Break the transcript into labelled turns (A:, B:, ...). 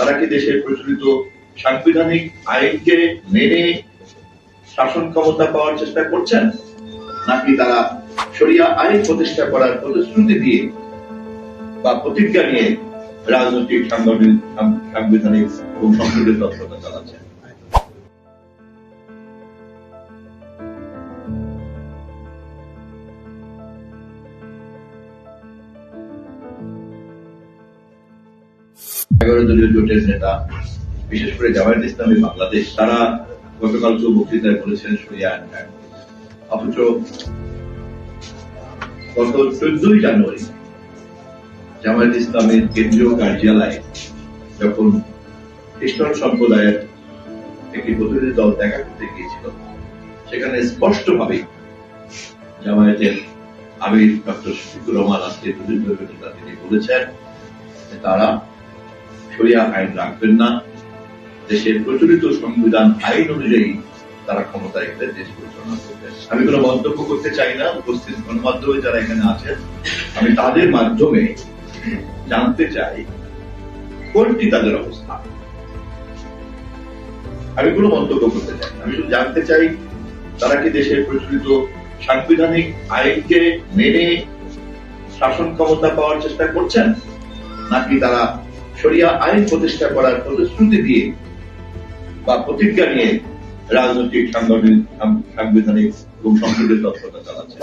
A: তারা কি দেশের প্রচলিত সাংবিধানিক আইনকে মেনে শাসন ক্ষমতা পাওয়ার চেষ্টা করছেন, নাকি তারা শরিয়া আইন প্রতিষ্ঠা করার প্রতিশ্রুতি দিয়ে বা প্রতিজ্ঞা নিয়ে রাজনৈতিক, সাংবিধানিক এবং সংসদীয় তৎপরতা চালাচ্ছেন? এগারো দলীয় জোটের নেতা, বিশেষ করে জামায়াতে ইসলামী বাংলাদেশ, তারা গতকাল বক্তৃতায় বলেছেন শরিয়া আইন, অথচ গত 14ই জানুয়ারি জামায়াতে ইসলামের কেন্দ্রীয় কার্যালয়ে যখন খ্রিস্টান সম্প্রদায়ের একটি প্রতিনিধি দল দেখা করতে গিয়েছিল, সেখানে স্পষ্টভাবে জামায়াতের আমির ডক্টর শফিকুর রহমান, আজকে নেতা, তিনি বলেছেন যে তারা শরিয়া আইন রাখবেন না, দেশের প্রচলিত সংবিধান আইন অনুযায়ী তারা ক্ষমতায় রেখে দেশ পরিচালনা করবেন। আমি কোনো মন্তব্য করতে চাই না। উপস্থিত গণমাধ্যমে যারা এখানে আছেন, আমি তাদের মাধ্যমে জানতে চাই কোনটি তাদের অবস্থা। আমি কোনো মন্তব্য করতে চাই না, আমি শুধু জানতে চাই তারা কি দেশের প্রচলিত সাংবিধানিক আইনকে মেনে শাসন ক্ষমতা পাওয়ার চেষ্টা করছেন, নাকি তারা শরিয়া আইন প্রতিষ্ঠা করার প্রতিশ্রুতি দিয়ে বা প্রতিজ্ঞা নিয়ে রাজনৈতিক, সাংবিধানিক এবং সংসদীয় তৎপরতা চালাচ্ছেন।